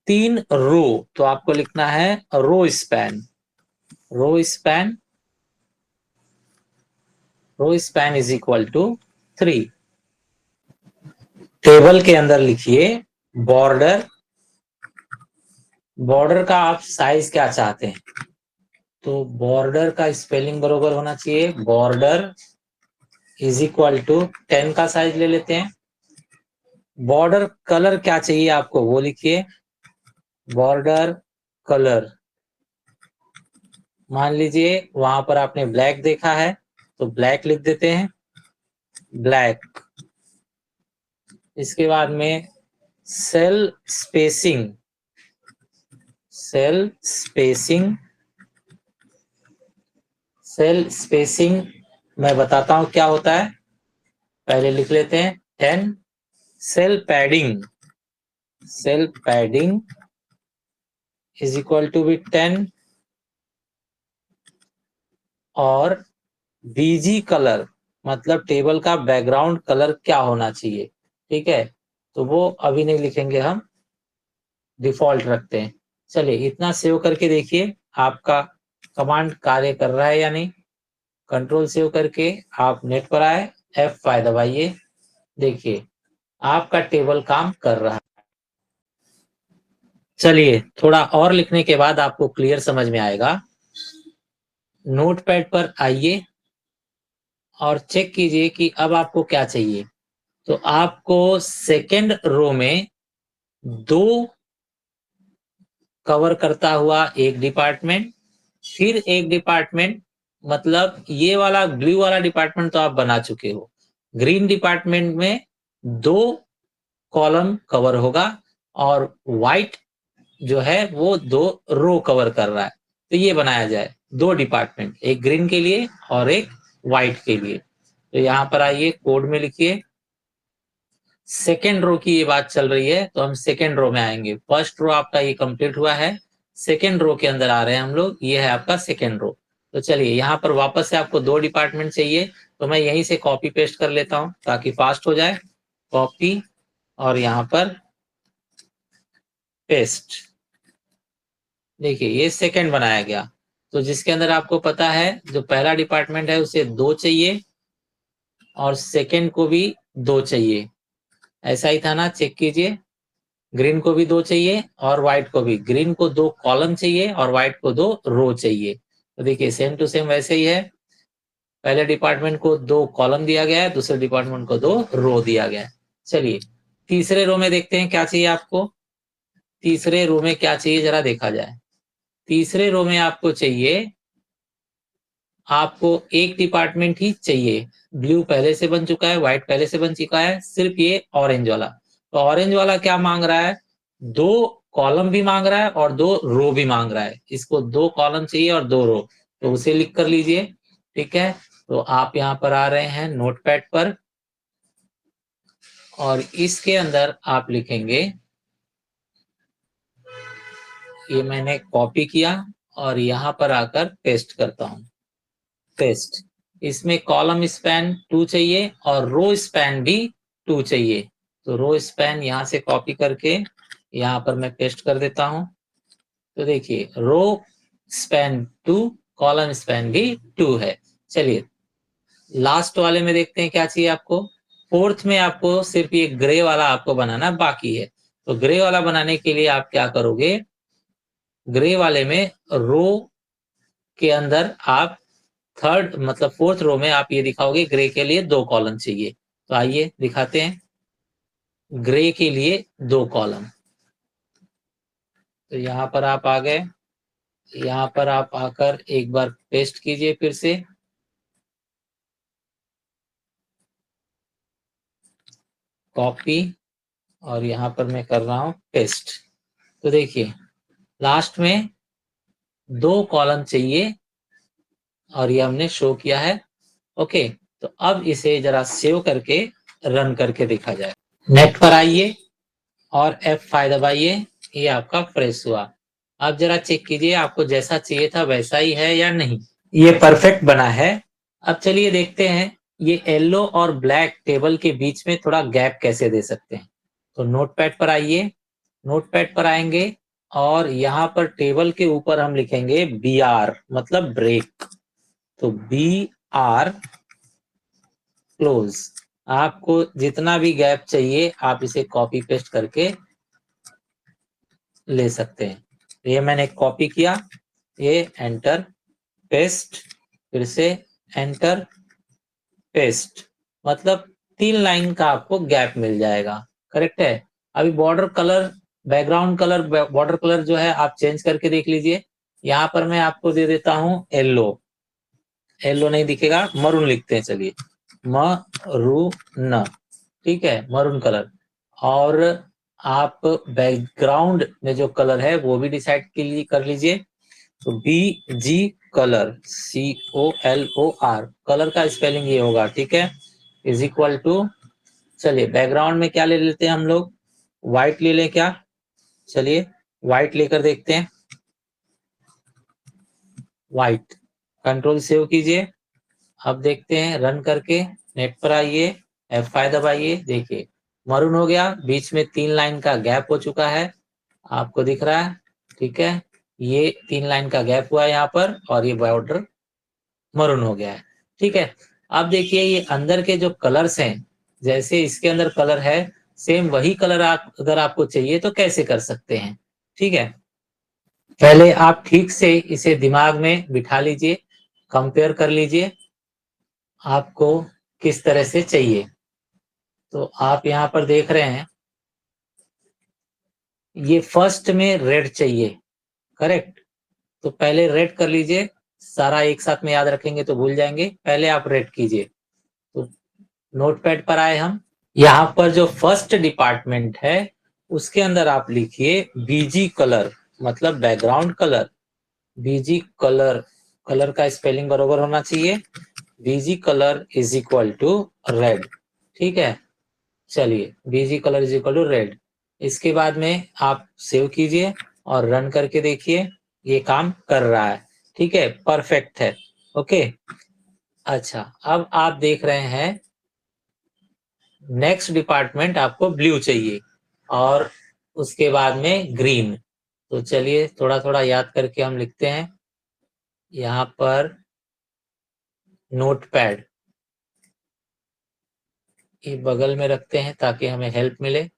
3 रो। तो आपको लिखना है row span, row span, row span is equal to 3। Table के अंदर लिखिए बॉर्डर, बॉर्डर का आप साइज क्या चाहते हैं। तो बॉर्डर का स्पेलिंग बरोबर होना चाहिए। बॉर्डर इज इक्वल टू 10 का साइज ले लेते हैं। बॉर्डर कलर क्या चाहिए आपको, वो लिखिए, बॉर्डर कलर। मान लीजिए वहां पर आपने ब्लैक देखा है, तो ब्लैक लिख देते हैं, ब्लैक। इसके बाद में cell spacing, cell spacing cell spacing मैं बताता हूं क्या होता है, पहले लिख लेते हैं 10। Cell padding is equal to B 10 और बीजी कलर मतलब टेबल का बैकग्राउंड कलर क्या होना चाहिए, ठीक है। तो वो अभी नहीं लिखेंगे, हम डिफॉल्ट रखते हैं। चलिए इतना सेव करके देखिए आपका कमांड कार्य कर रहा है या नहीं। कंट्रोल सेव करके आप नेट पर आए, F5 दबाइए, देखिए आपका टेबल काम कर रहा है। चलिए थोड़ा और लिखने के बाद आपको क्लियर समझ में आएगा। नोटपैड पर आइए और चेक कीजिए कि अब आपको क्या चाहिए। तो आपको सेकेंड रो में 2 कवर करता हुआ एक डिपार्टमेंट, फिर एक डिपार्टमेंट, मतलब ये वाला ब्लू वाला डिपार्टमेंट तो आप बना चुके हो। ग्रीन डिपार्टमेंट में 2 कॉलम कवर होगा और व्हाइट जो है वो 2 रो कवर कर रहा है। तो ये बनाया जाए 2 डिपार्टमेंट, एक ग्रीन के लिए और एक व्हाइट के लिए। तो यहाँ पर आइए, कोड में लिखिए, सेकेंड रो की ये बात चल रही है तो हम सेकेंड रो में आएंगे। फर्स्ट रो आपका ये कंप्लीट हुआ है, सेकेंड रो के अंदर आ रहे हैं हम लोग, ये है आपका सेकेंड रो। तो चलिए यहाँ पर वापस से आपको 2 डिपार्टमेंट चाहिए, तो मैं यहीं से कॉपी पेस्ट कर लेता हूं ताकि फास्ट हो जाए। कॉपी और यहाँ पर पेस्ट, देखिए ये सेकेंड बनाया गया। तो जिसके अंदर आपको पता है जो पहला डिपार्टमेंट है उसे 2 चाहिए और सेकेंड को भी 2 चाहिए, ऐसा ही था ना, चेक कीजिए। ग्रीन को भी 2 चाहिए और व्हाइट को भी, ग्रीन को 2 कॉलम चाहिए और व्हाइट को 2 रो चाहिए। तो देखिए सेम टू सेम वैसे ही है, पहले डिपार्टमेंट को 2 कॉलम दिया गया है, दूसरे डिपार्टमेंट को 2 रो दिया गया है। चलिए तीसरे रो में देखते हैं क्या चाहिए आपको। तीसरे रो में क्या चाहिए जरा देखा जाए। तीसरे रो में आपको चाहिए, आपको एक डिपार्टमेंट ही चाहिए। ब्लू पहले से बन चुका है, व्हाइट पहले से बन चुका है, सिर्फ ये ऑरेंज वाला। तो ऑरेंज वाला क्या मांग रहा है, 2 कॉलम भी मांग रहा है और 2 रो भी मांग रहा है। इसको 2 कॉलम चाहिए और 2 रो, तो उसे लिख कर लीजिए, ठीक है। तो आप यहाँ पर आ रहे हैं नोटपैड पर और इसके अंदर आप लिखेंगे, ये मैंने कॉपी किया और यहाँ पर आकर पेस्ट करता हूं, पेस्ट। इसमें कॉलम स्पैन 2 चाहिए और रो स्पैन भी 2 चाहिए। तो रो स्पैन यहां से कॉपी करके यहाँ पर मैं पेस्ट कर देता हूं। तो देखिए रो स्पैन 2, कॉलम स्पैन भी 2 है। चलिए लास्ट वाले में देखते हैं क्या चाहिए आपको। फोर्थ में आपको सिर्फ ये ग्रे वाला आपको बनाना बाकी है। तो ग्रे वाला बनाने के लिए आप क्या करोगे, ग्रे वाले में रो के अंदर आप थर्ड मतलब फोर्थ रो में आप ये दिखाओगे ग्रे के लिए 2 कॉलम चाहिए। तो आइए दिखाते हैं, ग्रे के लिए 2 कॉलम। तो यहाँ पर आप आ गए, यहाँ पर आप आकर एक बार पेस्ट कीजिए फिर से, कॉपी और यहाँ पर मैं कर रहा हूं पेस्ट। तो देखिए लास्ट में 2 कॉलम चाहिए और ये हमने शो किया है। ओके, तो अब इसे जरा सेव करके रन करके देखा जाए। नेट पर आइए और F5 दबाइए, ये आपका फ्रेश हुआ। आप जरा चेक कीजिए आपको जैसा चाहिए था वैसा ही है या नहीं। ये परफेक्ट बना है। अब चलिए देखते हैं ये येलो और ब्लैक टेबल के बीच में थोड़ा गैप कैसे दे सकते हैं। तो नोटपैड पर आइए, नोटपैड पर आएंगे और यहाँ पर टेबल के ऊपर हम लिखेंगे BR मतलब ब्रेक। तो BR क्लोज। आपको जितना भी गैप चाहिए आप इसे कॉपी पेस्ट करके ले सकते हैं। ये मैंने कॉपी किया, ये एंटर पेस्ट, फिर से एंटर पेस्ट, मतलब 3 लाइन का आपको गैप मिल जाएगा, करेक्ट है। अभी border colour, background colour, border colour जो है आप चेंज करके देख लीजिए। यहाँ पर मैं आपको दे देता हूं येलो, येलो नहीं दिखेगा, मरून लिखते हैं, चलिए मरून, ठीक है, मरून कलर। और आप बैकग्राउंड में जो कलर है वो भी डिसाइड कर लीजिए। तो BG कलर, COLOR, कलर का स्पेलिंग ये होगा, ठीक है, इज इक्वल टू, चलिए बैकग्राउंड में क्या ले लेते हैं हम लोग, व्हाइट ले लें क्या, चलिए व्हाइट लेकर देखते हैं, व्हाइट, कंट्रोल सेव कीजिए। अब देखते हैं रन करके, नेट पर आइए, F5 दबाइए, देखिए मरून हो गया, बीच में 3 लाइन का गैप हो चुका है, आपको दिख रहा है, ठीक है, ये 3 लाइन का गैप हुआ है यहाँ पर, और ये बॉर्डर मरून हो गया है, ठीक है। अब देखिए ये अंदर के जो कलर्स हैं, जैसे इसके अंदर कलर है, सेम वही कलर आप अगर आपको चाहिए तो कैसे कर सकते हैं, ठीक है। पहले आप ठीक से इसे दिमाग में बिठा लीजिए, कंपेयर कर लीजिए आपको किस तरह से चाहिए। तो आप यहाँ पर देख रहे हैं, ये फर्स्ट में रेड चाहिए, करेक्ट, तो पहले रेड कर लीजिए, सारा एक साथ में याद रखेंगे तो भूल जाएंगे, पहले आप रेड कीजिए। तो नोटपैड पर आए हम, यहाँ पर जो फर्स्ट डिपार्टमेंट है उसके अंदर आप लिखिए बीजी कलर, मतलब background colour, BG colour, colour का स्पेलिंग बरोबर होना चाहिए, BG colour is equal to red, ठीक है, चलिए BG colour is equal to red. इसके बाद में आप सेव कीजिए और रन करके देखिए, ये काम कर रहा है, ठीक है, परफेक्ट है, ओके। अच्छा, अब आप देख रहे हैं नेक्स्ट डिपार्टमेंट आपको ब्लू चाहिए और उसके बाद में ग्रीन, तो चलिए थोड़ा थोड़ा याद करके हम लिखते हैं, यहाँ पर नोटपैड ये बगल में रखते हैं ताकि हमें हेल्प मिले।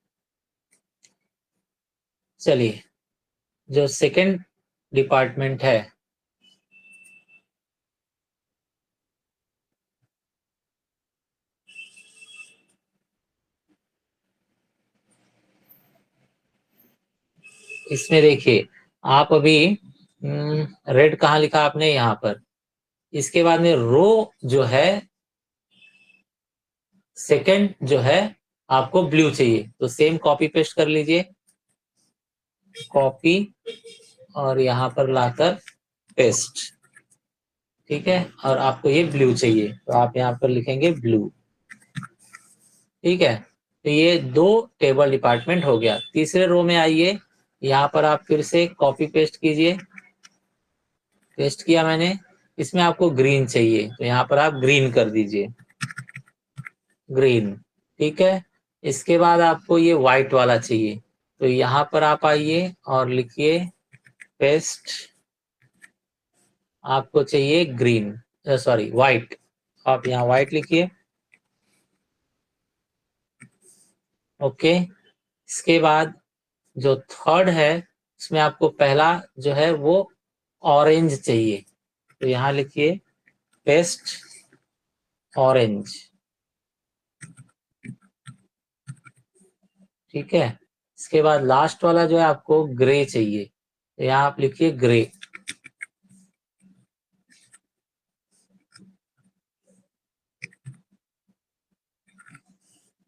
चलिए जो सेकंड डिपार्टमेंट है, इसमें देखिए आप अभी रेड कहाँ लिखा आपने, यहाँ पर, इसके बाद में रो जो है, सेकंड जो है आपको ब्लू चाहिए, तो सेम कॉपी पेस्ट कर लीजिए, कॉपी और यहाँ पर लाकर पेस्ट, ठीक है, और आपको ये ब्लू चाहिए तो आप यहाँ पर लिखेंगे ब्लू, ठीक है। तो ये 2 टेबल डिपार्टमेंट हो गया। तीसरे रो में आइए, यहाँ पर आप फिर से कॉपी पेस्ट कीजिए, पेस्ट किया मैंने, इसमें आपको ग्रीन चाहिए तो यहाँ पर आप ग्रीन कर दीजिए, ग्रीन, ठीक है। इसके बाद आपको ये व्हाइट वाला चाहिए तो यहाँ पर आप आइए और लिखिए पेस्ट, आपको चाहिए ग्रीन, सॉरी व्हाइट, आप यहाँ व्हाइट लिखिए, ओके। इसके बाद जो थर्ड है उसमें आपको पहला जो है वो ऑरेंज चाहिए तो यहाँ लिखिए पेस्ट ऑरेंज, ठीक है। इसके बाद लास्ट वाला जो है आपको ग्रे चाहिए तो यहाँ आप लिखिए ग्रे,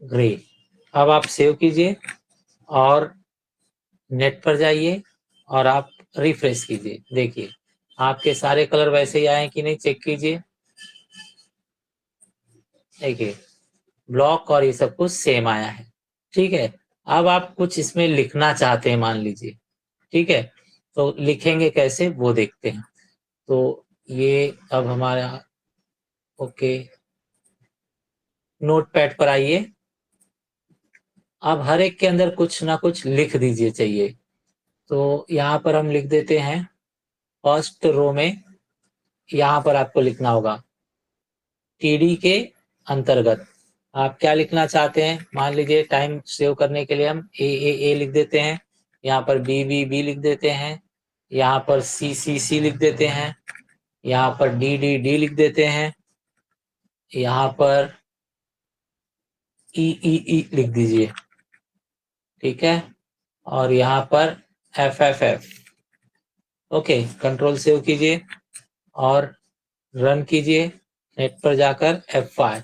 ग्रे। अब आप सेव कीजिए और नेट पर जाइए और आप रिफ्रेश कीजिए, देखिए आपके सारे कलर वैसे ही आए कि नहीं, चेक कीजिए, देखिए ब्लॉक और ये सब कुछ सेम आया है, ठीक है। अब आप कुछ इसमें लिखना चाहते हैं मान लीजिए, ठीक है, तो लिखेंगे कैसे वो देखते हैं। तो ये अब हमारा, ओके, नोटपैड पर आइए, अब हर एक के अंदर कुछ ना कुछ लिख दीजिए चाहिए, तो यहाँ पर हम लिख देते हैं फर्स्ट रो में, यहाँ पर आपको लिखना होगा टीडी के अंतर्गत आप क्या लिखना चाहते हैं, मान लीजिए टाइम सेव करने के लिए हम ए लिख देते हैं, यहाँ पर बी लिख देते हैं, यहाँ पर सी लिख देते हैं, यहाँ पर डी लिख देते हैं, यहाँ पर ई लिख दीजिए, ठीक है, और यहाँ पर एफ, ओके, कंट्रोल सेव कीजिए और रन कीजिए, नेट पर जाकर F5,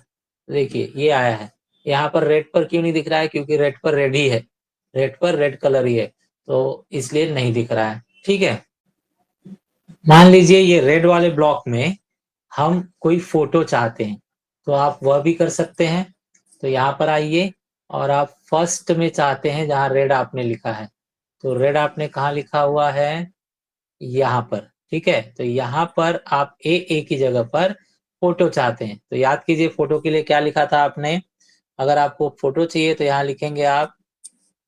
देखिए ये आया है। यहाँ पर रेड पर क्यों नहीं दिख रहा है, क्योंकि रेड पर रेड ही है, रेड पर रेड कलर ही है तो इसलिए नहीं दिख रहा है, ठीक है। मान लीजिए ये रेड वाले ब्लॉक में हम कोई फोटो चाहते हैं, तो आप वह भी कर सकते हैं। तो यहाँ पर आइए और आप फर्स्ट में चाहते हैं जहाँ रेड आपने लिखा है, तो रेड आपने कहाँ लिखा हुआ है, यहाँ पर। ठीक है, तो यहाँ पर आप ए की जगह पर फोटो चाहते हैं, तो याद कीजिए फोटो के लिए क्या लिखा था आपने। अगर आपको फोटो चाहिए तो यहाँ लिखेंगे आप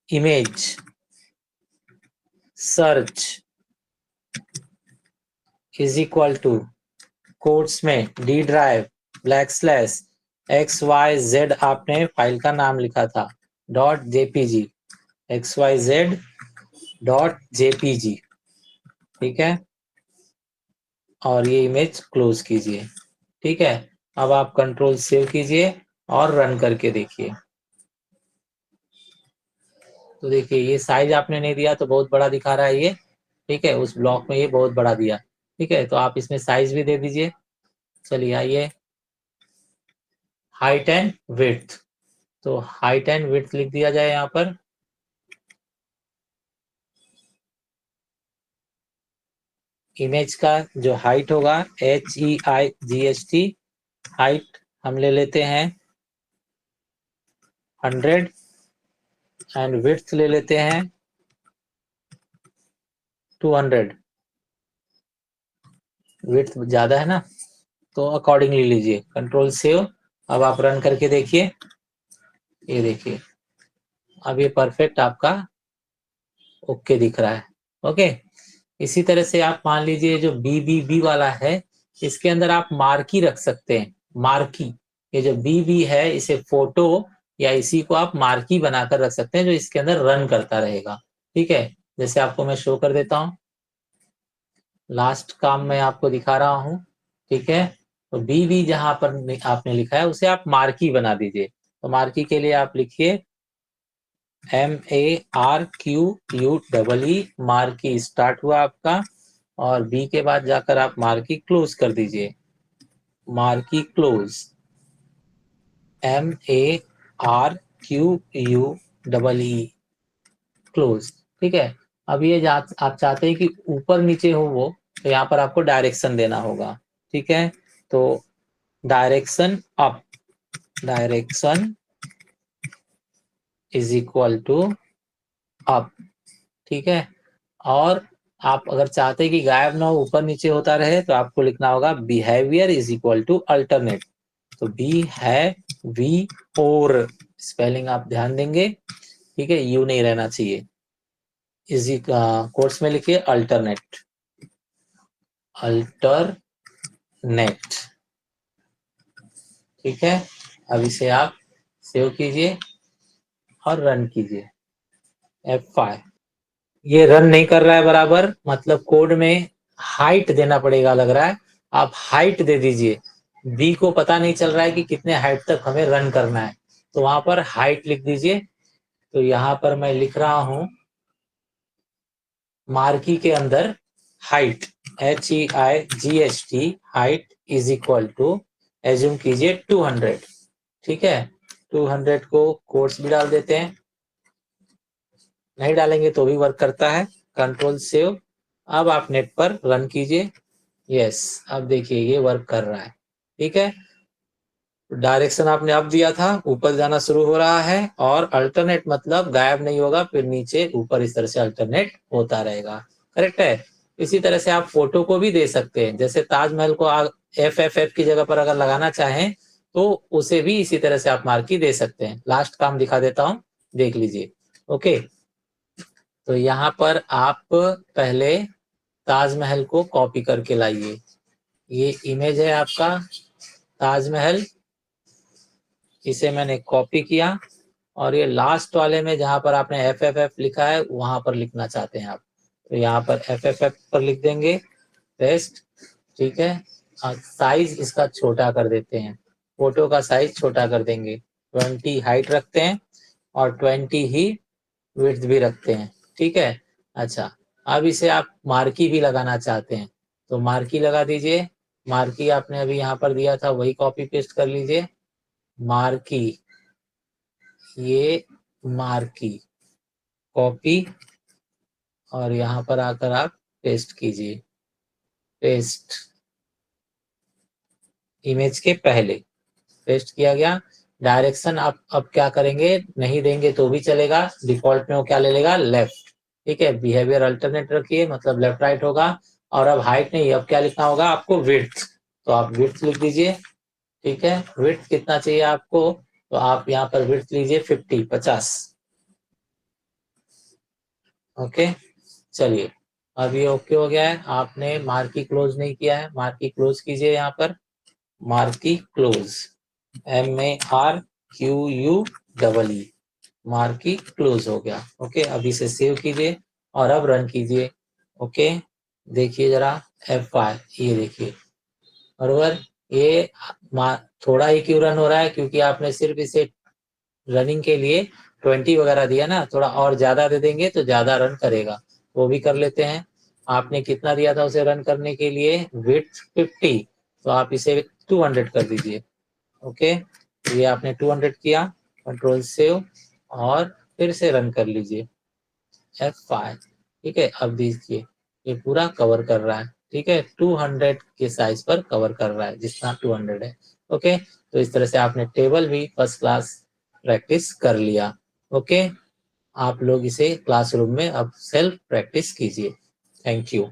image search is equal to quotes में D drive black slash XYZ, आपने फाइल का नाम लिखा था, .jpg, XYZ.jpg। ठीक है, और ये इमेज क्लोज कीजिए। ठीक है, अब आप कंट्रोल सेव कीजिए और रन करके देखिए। तो देखिए ये साइज आपने नहीं दिया तो बहुत बड़ा दिखा रहा है ये। ठीक है, उस ब्लॉक में ये बहुत बड़ा दिया। ठीक है, तो आप इसमें साइज भी दे दीजिए। चलिए आइए, हाइट एंड विड्थ, तो हाइट एंड विड्थ लिख दिया जाए यहाँ पर। इमेज का जो हाइट होगा HEIGHT, हाइट हम ले लेते हैं 100 एंड विड्थ ले लेते हैं 200। विड्थ ज्यादा है ना, तो अकॉर्डिंगली लीजिए। कंट्रोल सेव, अब आप रन करके देखिए। ये देखिए अब ये परफेक्ट आपका ओके दिख रहा है। ओके, इसी तरह से आप मान लीजिए जो BBB वाला है, इसके अंदर आप मार्की रख सकते हैं। मार्की, ये जो BB है इसे फोटो या इसी को आप मार्की बनाकर रख सकते हैं, जो इसके अंदर रन करता रहेगा। ठीक है, जैसे आपको मैं शो कर देता हूँ, लास्ट काम मैं आपको दिखा रहा हूँ। ठीक है, तो BB जहां पर आपने लिखा है उसे आप मार्की बना दीजिए। तो मार्की के लिए आप लिखिए MARQUE, मार्की स्टार्ट हुआ आपका, और बी के बाद जाकर आप मार्की क्लोज कर दीजिए। Marquee close, MARQUE, close. ठीक है, अब ये आप चाहते हैं कि ऊपर नीचे हो वो, तो यहाँ पर आपको डायरेक्शन देना होगा। ठीक है, तो direction up, direction is equal to up. ठीक है, और आप अगर चाहते हैं कि गायब ना हो, ऊपर नीचे होता रहे, तो आपको लिखना होगा behaviour is equal to alternate. तो बी है वी और, स्पेलिंग आप ध्यान देंगे। ठीक है, यू नहीं रहना चाहिए। इजी कोर्स में लिखिए अल्टरनेट, अल्टरनेट। ठीक है, अब इसे आप सेव कीजिए और रन कीजिए F5। ये रन नहीं कर रहा है बराबर, मतलब कोड में हाइट देना पड़ेगा लग रहा है। आप हाइट दे दीजिए। बी को पता नहीं चल रहा है कि कितने हाइट तक हमें रन करना है, तो वहां पर हाइट लिख दीजिए। तो यहाँ पर मैं लिख रहा हूं मार्की के अंदर height, HEIGHT, height is equal to, assume कीजिए 200। ठीक है, 200 को कोट्स भी डाल देते हैं, नहीं डालेंगे तो भी वर्क करता है। कंट्रोल सेव, अब आप नेट पर रन कीजिए। यस, अब देखिए ये वर्क कर रहा है। ठीक है, डायरेक्शन आपने अब दिया था, ऊपर जाना शुरू हो रहा है, और अल्टरनेट मतलब गायब नहीं होगा, फिर नीचे ऊपर इस तरह से अल्टरनेट होता रहेगा। करेक्ट है। इसी तरह से आप फोटो को भी दे सकते हैं, जैसे ताजमहल को FFF की जगह पर अगर लगाना चाहें तो उसे भी इसी तरह से आप मार्की दे सकते हैं। लास्ट काम दिखा देता हूं, देख लीजिए। ओके, तो यहाँ पर आप पहले ताजमहल को कॉपी करके लाइए। ये इमेज है आपका ताजमहल, इसे मैंने कॉपी किया, और ये लास्ट वाले में जहां पर आपने FFF लिखा है वहां पर लिखना चाहते हैं आप, तो यहाँ पर FFF पर लिख देंगे, पेस्ट। ठीक है, साइज इसका छोटा कर देते हैं, फोटो का साइज छोटा कर देंगे, 20 हाइट रखते हैं और 20 ही विड्थ भी रखते हैं। ठीक है, अच्छा, अब इसे आप मार्की भी लगाना चाहते हैं तो मार्की लगा दीजिए। मार्की आपने अभी यहाँ पर दिया था वही कॉपी पेस्ट कर लीजिए। मार्की, ये मार्की कॉपी, और यहाँ पर आकर आप पेस्ट कीजिए। पेस्ट, इमेज के पहले पेस्ट किया गया। डायरेक्शन आप अब क्या करेंगे, नहीं देंगे तो भी चलेगा, डिफॉल्ट में वो क्या ले लेगा, लेफ्ट। ठीक है, बिहेवियर अल्टरनेट रखिए, मतलब लेफ्ट राइट होगा। और अब हाइट नहीं, अब क्या लिखना होगा आपको, विड्थ। तो आप विड्थ लिख दीजिए। ठीक है, विड्थ कितना चाहिए आपको, तो आप यहाँ पर विड्थ लीजिए 50। ओके, चलिए अब ये ओके हो गया है। आपने मार्की क्लोज नहीं किया है, मार्की क्लोज कीजिए। यहाँ पर marquee close, MARQUE, marquee close हो गया। ओके, अब इसे सेव कीजिए और अब रन कीजिए। ओके, देखिए जरा F5, ये देखिए बरोबर। ये थोड़ा ही क्यों रन हो रहा है, क्योंकि आपने सिर्फ इसे रनिंग के लिए 20 वगैरह दिया ना, थोड़ा और ज्यादा दे देंगे तो ज्यादा रन करेगा। वो भी कर लेते हैं। आपने कितना दिया था उसे रन करने के लिए, विड्थ 50, तो आप इसे 200 कर दीजिए। ओके, तो ये आपने 200 किया, कंट्रोल सेव और फिर से रन कर लीजिए F5। ठीक है, अब देखिए ये पूरा कवर कर रहा है। ठीक है, 200 के साइज पर कवर कर रहा है, जितना 200 है। ओके, तो इस तरह से आपने टेबल भी फर्स्ट क्लास प्रैक्टिस कर लिया। ओके, आप लोग इसे क्लासरूम में अब सेल्फ प्रैक्टिस कीजिए। Thank you.